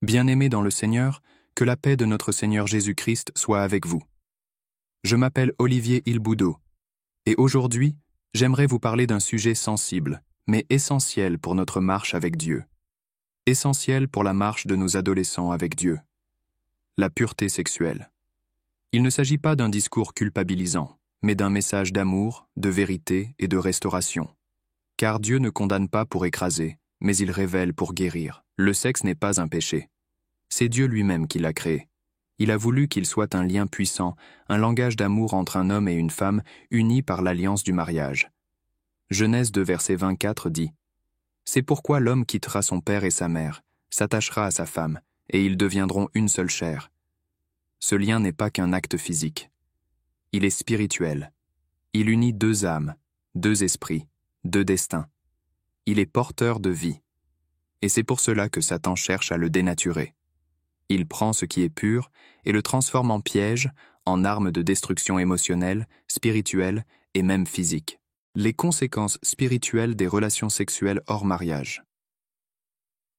Bien-aimés dans le Seigneur, que la paix de notre Seigneur Jésus-Christ soit avec vous. Je m'appelle Olivier Ilboudot, et aujourd'hui, j'aimerais vous parler d'un sujet sensible, mais essentiel pour notre marche avec Dieu. Essentiel pour la marche de nos adolescents avec Dieu. La pureté sexuelle. Il ne s'agit pas d'un discours culpabilisant, mais d'un message d'amour, de vérité et de restauration. Car Dieu ne condamne pas pour écraser, mais il révèle pour guérir. Le sexe n'est pas un péché. C'est Dieu lui-même qui l'a créé. Il a voulu qu'il soit un lien puissant, un langage d'amour entre un homme et une femme unis par l'alliance du mariage. Genèse 2 verset 24 dit « C'est pourquoi l'homme quittera son père et sa mère, s'attachera à sa femme, et ils deviendront une seule chair. » Ce lien n'est pas qu'un acte physique. Il est spirituel. Il unit deux âmes, deux esprits, deux destins. Il est porteur de vie. Et c'est pour cela que Satan cherche à le dénaturer. Il prend ce qui est pur et le transforme en piège, en arme de destruction émotionnelle, spirituelle et même physique. Les conséquences spirituelles des relations sexuelles hors mariage.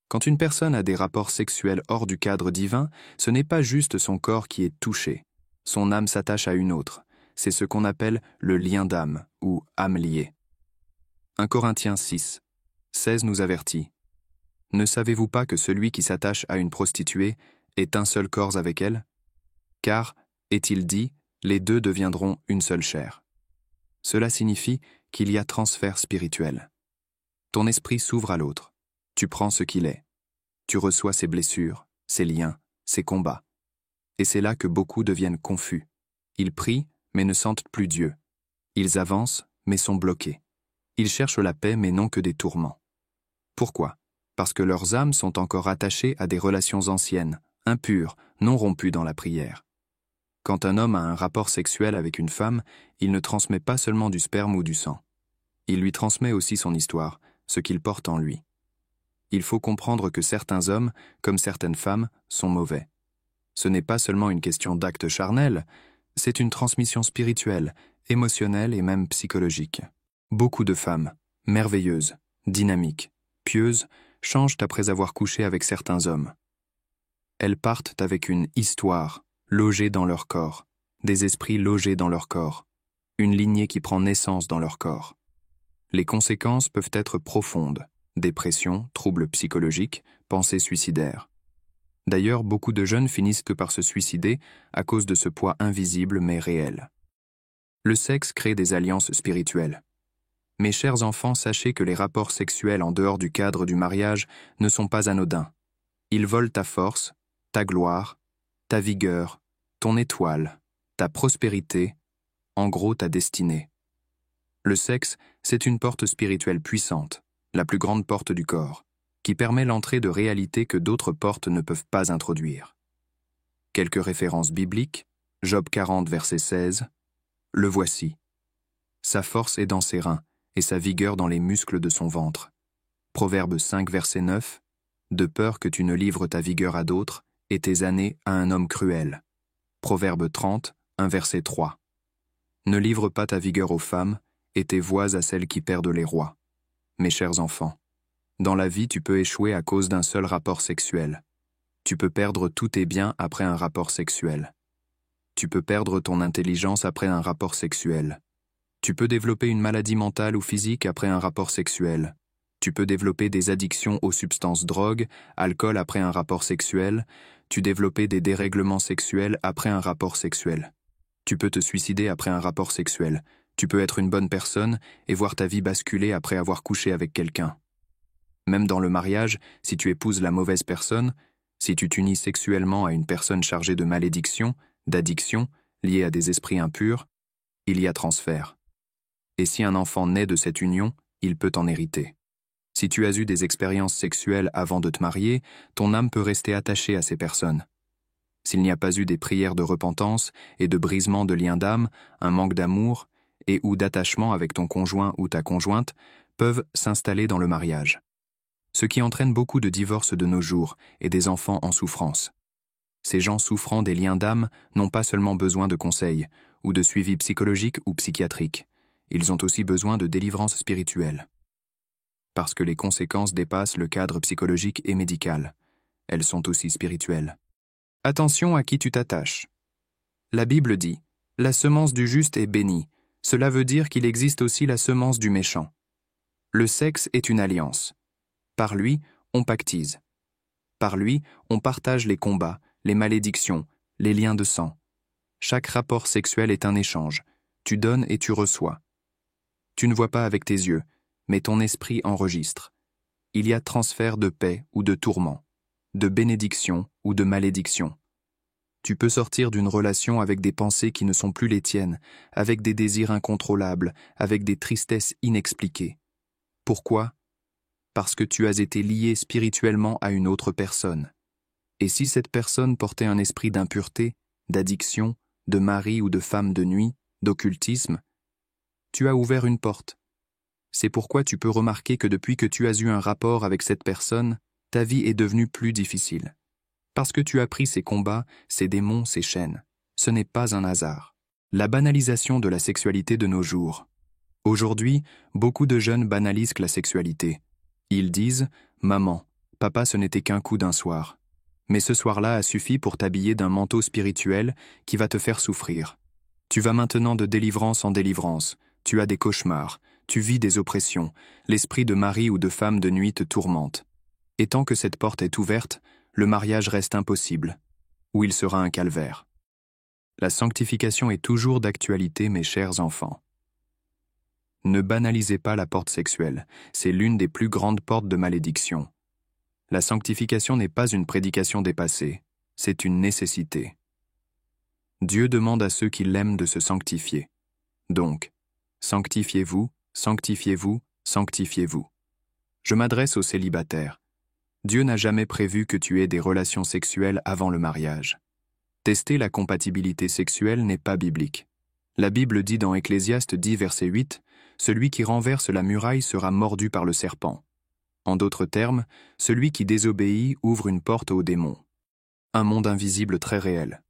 Quand une personne a des rapports sexuels hors du cadre divin, ce n'est pas juste son corps qui est touché. Son âme s'attache à une autre. C'est ce qu'on appelle le lien d'âme ou âme liée. 1 Corinthiens 6, 16 nous avertit. « Ne savez-vous pas que celui qui s'attache à une prostituée est un seul corps avec elle ? Car, est-il dit, les deux deviendront une seule chair. » Cela signifie qu'il y a transfert spirituel. Ton esprit s'ouvre à l'autre. Tu prends ce qu'il est. Tu reçois ses blessures, ses liens, ses combats. Et c'est là que beaucoup deviennent confus. Ils prient, mais ne sentent plus Dieu. Ils avancent, mais sont bloqués. Ils cherchent la paix, mais n'ont que des tourments. Pourquoi ? Parce que leurs âmes sont encore attachées à des relations anciennes, impures, non rompues dans la prière. Quand un homme a un rapport sexuel avec une femme, il ne transmet pas seulement du sperme ou du sang. Il lui transmet aussi son histoire, ce qu'il porte en lui. Il faut comprendre que certains hommes, comme certaines femmes, sont mauvais. Ce n'est pas seulement une question d'acte charnel, c'est une transmission spirituelle, émotionnelle et même psychologique. Beaucoup de femmes, merveilleuses, dynamiques, pieuses, changent après avoir couché avec certains hommes. Elles partent avec une histoire, logée dans leur corps, des esprits logés dans leur corps, une lignée qui prend naissance dans leur corps. Les conséquences peuvent être profondes, dépression, troubles psychologiques, pensées suicidaires. D'ailleurs, beaucoup de jeunes finissent par se suicider à cause de ce poids invisible mais réel. Le sexe crée des alliances spirituelles. Mes chers enfants, sachez que les rapports sexuels en dehors du cadre du mariage ne sont pas anodins. Ils volent ta force, ta gloire, ta vigueur, ton étoile, ta prospérité, en gros ta destinée. Le sexe, c'est une porte spirituelle puissante, la plus grande porte du corps, qui permet l'entrée de réalités que d'autres portes ne peuvent pas introduire. Quelques références bibliques, Job 40, verset 16, le voici. Sa force est dans ses reins, et sa vigueur dans les muscles de son ventre. Proverbe 5, verset 9, de peur que tu ne livres ta vigueur à d'autres, et tes années à un homme cruel. Proverbe 30, 1 verset 3. Ne livre pas ta vigueur aux femmes, et tes voix à celles qui perdent les rois. Mes chers enfants, dans la vie tu peux échouer à cause d'un seul rapport sexuel. Tu peux perdre tous tes biens après un rapport sexuel. Tu peux perdre ton intelligence après un rapport sexuel. Tu peux développer une maladie mentale ou physique après un rapport sexuel. Tu peux développer des addictions aux substances drogues, alcool après un rapport sexuel. Tu développer des dérèglements sexuels après un rapport sexuel. Tu peux te suicider après un rapport sexuel. Tu peux être une bonne personne et voir ta vie basculer après avoir couché avec quelqu'un. Même dans le mariage, si tu épouses la mauvaise personne, si tu t'unis sexuellement à une personne chargée de malédiction, d'addiction, liée à des esprits impurs, il y a transfert. Et si un enfant naît de cette union, il peut en hériter. Si tu as eu des expériences sexuelles avant de te marier, ton âme peut rester attachée à ces personnes. S'il n'y a pas eu des prières de repentance et de brisement de liens d'âme, un manque d'amour et ou d'attachement avec ton conjoint ou ta conjointe peuvent s'installer dans le mariage. Ce qui entraîne beaucoup de divorces de nos jours et des enfants en souffrance. Ces gens souffrant des liens d'âme n'ont pas seulement besoin de conseils ou de suivi psychologique ou psychiatrique. Ils ont aussi besoin de délivrance spirituelle. Parce que les conséquences dépassent le cadre psychologique et médical. elles sont aussi spirituelles. Attention à qui tu t'attaches. La Bible dit « La semence du juste est bénie ». Cela veut dire qu'il existe aussi la semence du méchant. Le sexe est une alliance. Par lui, on pactise. Par lui, on partage les combats, les malédictions, les liens de sang. Chaque rapport sexuel est un échange. Tu donnes et tu reçois. Tu ne vois pas avec tes yeux, mais ton esprit enregistre. Il y a transfert de paix ou de tourment, de bénédiction ou de malédiction. Tu peux sortir d'une relation avec des pensées qui ne sont plus les tiennes, avec des désirs incontrôlables, avec des tristesses inexpliquées. Pourquoi ? Parce que tu as été lié spirituellement à une autre personne. Et si cette personne portait un esprit d'impureté, d'addiction, de mari ou de femme de nuit, d'occultisme, tu as ouvert une porte. C'est pourquoi tu peux remarquer que depuis que tu as eu un rapport avec cette personne, ta vie est devenue plus difficile. Parce que tu as pris ces combats, ces démons, ces chaînes. Ce n'est pas un hasard. La banalisation de la sexualité de nos jours. Aujourd'hui, beaucoup de jeunes banalisent la sexualité. Ils disent « Maman, papa ce n'était qu'un coup d'un soir ». Mais ce soir-là a suffi pour t'habiller d'un manteau spirituel qui va te faire souffrir. Tu vas maintenant de délivrance en délivrance. Tu as des cauchemars. Tu vis des oppressions. L'esprit de mari ou de femme de nuit te tourmente. Et tant que cette porte est ouverte, le mariage reste impossible, ou il sera un calvaire. La sanctification est toujours d'actualité, mes chers enfants. Ne banalisez pas la porte sexuelle, c'est l'une des plus grandes portes de malédiction. La sanctification n'est pas une prédication dépassée, c'est une nécessité. Dieu demande à ceux qui l'aiment de se sanctifier. Donc, sanctifiez-vous, sanctifiez-vous, sanctifiez-vous. Je m'adresse aux célibataires. Dieu n'a jamais prévu que tu aies des relations sexuelles avant le mariage. Tester la compatibilité sexuelle n'est pas biblique. La Bible dit dans Ecclésiaste 10, verset 8, « Celui qui renverse la muraille sera mordu par le serpent. » En d'autres termes, celui qui désobéit ouvre une porte aux démons. Un monde invisible très réel.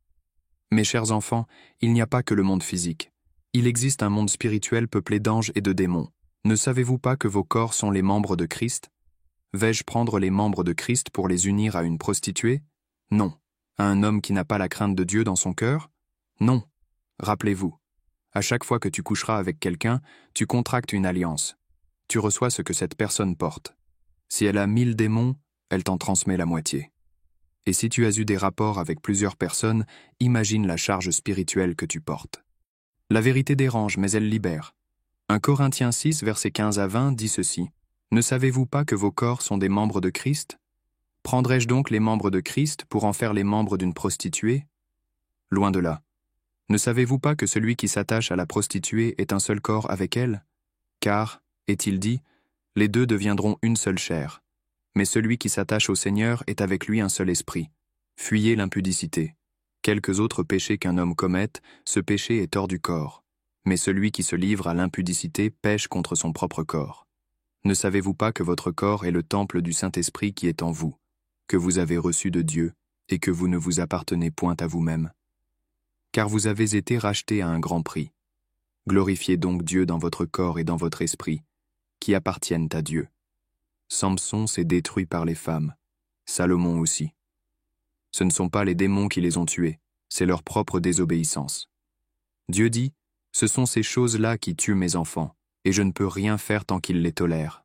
Mes chers enfants, il n'y a pas que le monde physique. Il existe un monde spirituel peuplé d'anges et de démons. Ne savez-vous pas que vos corps sont les membres de Christ ? Vais-je prendre les membres de Christ pour les unir à une prostituée ? Non. À un homme qui n'a pas la crainte de Dieu dans son cœur ? Non. Rappelez-vous, à chaque fois que tu coucheras avec quelqu'un, tu contractes une alliance. Tu reçois ce que cette personne porte. Si elle a 1000 démons, elle t'en transmet la moitié. Et si tu as eu des rapports avec plusieurs personnes, imagine la charge spirituelle que tu portes. La vérité dérange, mais elle libère. 1 Corinthiens 6, versets 15 à 20 dit ceci. « Ne savez-vous pas que vos corps sont des membres de Christ ? Prendrais-je donc les membres de Christ pour en faire les membres d'une prostituée ? Loin de là. Ne savez-vous pas que celui qui s'attache à la prostituée est un seul corps avec elle ? Car, est-il dit, les deux deviendront une seule chair. Mais celui qui s'attache au Seigneur est avec lui un seul esprit. Fuyez l'impudicité. Quelques autres péchés qu'un homme commette, ce péché est hors du corps. Mais celui qui se livre à l'impudicité pêche contre son propre corps. Ne savez-vous pas que votre corps est le temple du Saint-Esprit qui est en vous, que vous avez reçu de Dieu et que vous ne vous appartenez point à vous-même ? Car vous avez été rachetés à un grand prix. Glorifiez donc Dieu dans votre corps et dans votre esprit, qui appartiennent à Dieu. Samson s'est détruit par les femmes, Salomon aussi. Ce ne sont pas les démons qui les ont tués, c'est leur propre désobéissance. Dieu dit, « Ce sont ces choses-là qui tuent mes enfants, et je ne peux rien faire tant qu'il les tolère. »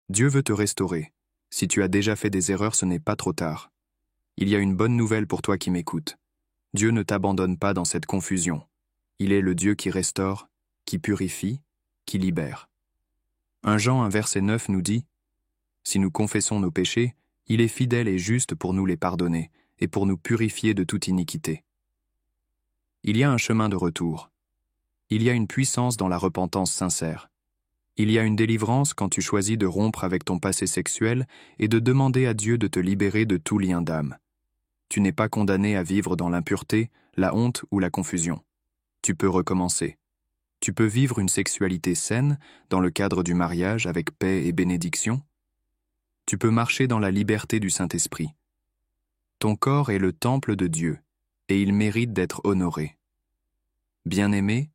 Dieu veut te restaurer. Si tu as déjà fait des erreurs, ce n'est pas trop tard. Il y a une bonne nouvelle pour toi qui m'écoutes. Dieu ne t'abandonne pas dans cette confusion. Il est le Dieu qui restaure, qui purifie, qui libère. 1 Jean 1 verset 9 nous dit « Si nous confessons nos péchés, il est fidèle et juste pour nous les pardonner et pour nous purifier de toute iniquité. » Il y a un chemin de retour. Il y a une puissance dans la repentance sincère. Il y a une délivrance quand tu choisis de rompre avec ton passé sexuel et de demander à Dieu de te libérer de tout lien d'âme. Tu n'es pas condamné à vivre dans l'impureté, la honte ou la confusion. Tu peux recommencer. Tu peux vivre une sexualité saine dans le cadre du mariage avec paix et bénédiction. Tu peux marcher dans la liberté du Saint-Esprit. Ton corps est le temple de Dieu et il mérite d'être honoré. Bien-aimés,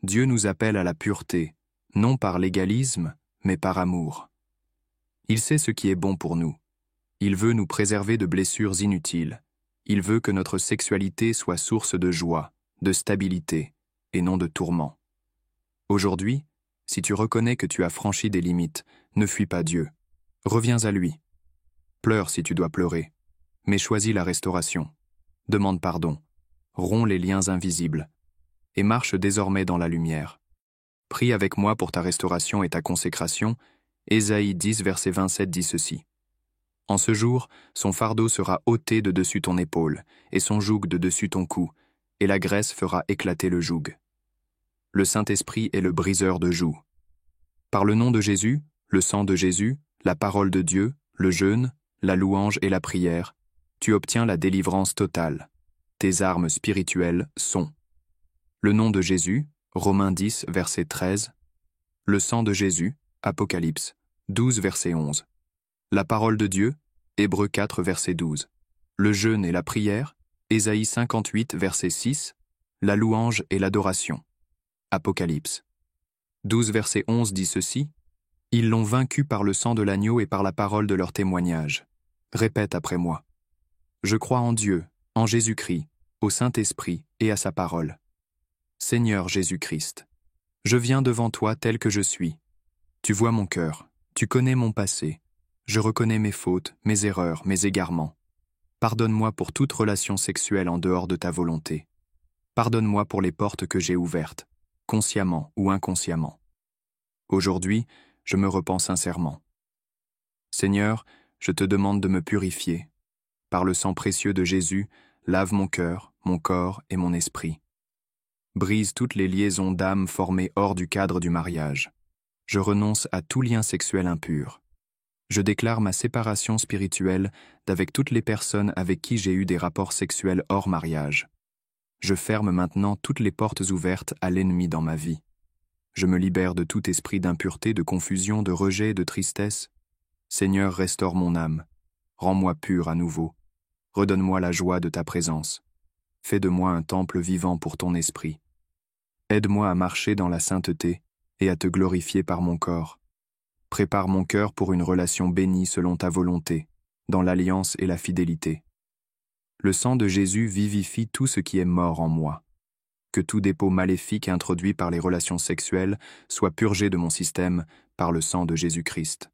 Dieu nous appelle à la pureté, non par légalisme, mais par amour. Il sait ce qui est bon pour nous. Il veut nous préserver de blessures inutiles. Il veut que notre sexualité soit source de joie, de stabilité, et non de tourment. Aujourd'hui, si tu reconnais que tu as franchi des limites, ne fuis pas Dieu. Reviens à lui. Pleure si tu dois pleurer, mais choisis la restauration. Demande pardon, romps les liens invisibles, et marche désormais dans la lumière. Prie avec moi pour ta restauration et ta consécration. Ésaïe 10, verset 27 dit ceci. En ce jour, son fardeau sera ôté de dessus ton épaule, et son joug de dessus ton cou, et la graisse fera éclater le joug. Le Saint-Esprit est le briseur de jougs. Par le nom de Jésus, le sang de Jésus, la parole de Dieu, le jeûne, la louange et la prière, tu obtiens la délivrance totale. Tes armes spirituelles sont le nom de Jésus, Romains 10, verset 13, le sang de Jésus, Apocalypse 12, verset 11, la parole de Dieu, Hébreux 4, verset 12, le jeûne et la prière, Ésaïe 58, verset 6, la louange et l'adoration, Apocalypse 12, verset 11 dit ceci, « Ils l'ont vaincu par le sang de l'agneau et par la parole de leur témoignage. » Répète après moi. Je crois en Dieu, en Jésus-Christ, au Saint-Esprit et à sa parole. Seigneur Jésus-Christ, je viens devant toi tel que je suis. Tu vois mon cœur, tu connais mon passé. Je reconnais mes fautes, mes erreurs, mes égarements. Pardonne-moi pour toute relation sexuelle en dehors de ta volonté. Pardonne-moi pour les portes que j'ai ouvertes, consciemment ou inconsciemment. Aujourd'hui, je me repens sincèrement. Seigneur, je te demande de me purifier. Par le sang précieux de Jésus, lave mon cœur, mon corps et mon esprit. Brise toutes les liaisons d'âme formées hors du cadre du mariage. Je renonce à tout lien sexuel impur. Je déclare ma séparation spirituelle d'avec toutes les personnes avec qui j'ai eu des rapports sexuels hors mariage. Je ferme maintenant toutes les portes ouvertes à l'ennemi dans ma vie. Je me libère de tout esprit d'impureté, de confusion, de rejet, de tristesse. Seigneur, restaure mon âme. Rends-moi pur à nouveau. Redonne-moi la joie de ta présence. Fais de moi un temple vivant pour ton esprit. Aide-moi à marcher dans la sainteté et à te glorifier par mon corps. Prépare mon cœur pour une relation bénie selon ta volonté, dans l'alliance et la fidélité. Le sang de Jésus vivifie tout ce qui est mort en moi. Que tout dépôt maléfique introduit par les relations sexuelles soit purgé de mon système par le sang de Jésus-Christ.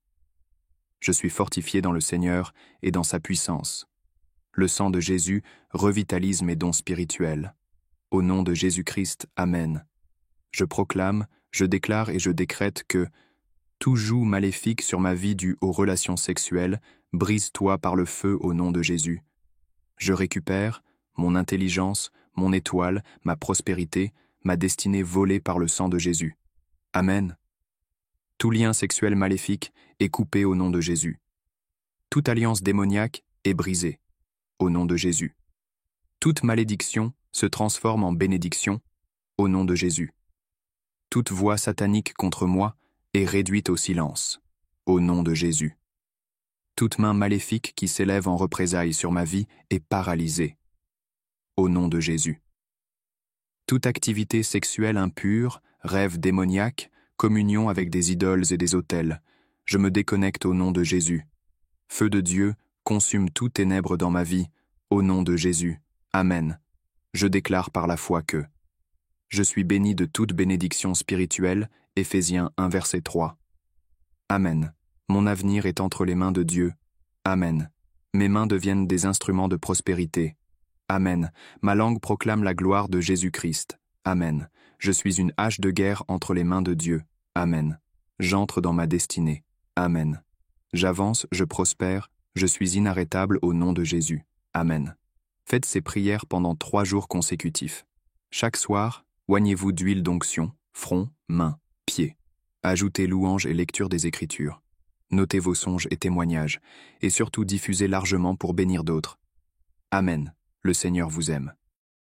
Je suis fortifié dans le Seigneur et dans sa puissance. Le sang de Jésus revitalise mes dons spirituels. Au nom de Jésus-Christ, Amen. Je proclame, je déclare et je décrète que tout joug maléfique sur ma vie dû aux relations sexuelles, brise-toi par le feu au nom de Jésus. Je récupère mon intelligence, mon étoile, ma prospérité, ma destinée volée par le sang de Jésus. Amen. Tout lien sexuel maléfique est coupé au nom de Jésus. Toute alliance démoniaque est brisée au nom de Jésus. Toute malédiction se transforme en bénédiction au nom de Jésus. Toute voix satanique contre moi est réduite au silence au nom de Jésus. Toute main maléfique qui s'élève en représailles sur ma vie est paralysée au nom de Jésus. Toute activité sexuelle impure, rêve démoniaque, communion avec des idoles et des autels, je me déconnecte au nom de Jésus. Feu de Dieu, consume tout ténèbre dans ma vie, au nom de Jésus. Amen. Je déclare par la foi que je suis béni de toute bénédiction spirituelle, Éphésiens 1 verset 3. Amen. Mon avenir est entre les mains de Dieu. Amen. Mes mains deviennent des instruments de prospérité. Amen. Ma langue proclame la gloire de Jésus-Christ. Amen. Je suis une hache de guerre entre les mains de Dieu. Amen. J'entre dans ma destinée. Amen. J'avance, je prospère, je suis inarrêtable au nom de Jésus. Amen. Faites ces prières pendant 3 jours consécutifs. Chaque soir, oignez-vous d'huile d'onction, front, mains, pieds. Ajoutez louanges et lecture des Écritures. Notez vos songes et témoignages, et surtout diffusez largement pour bénir d'autres. Amen. Le Seigneur vous aime.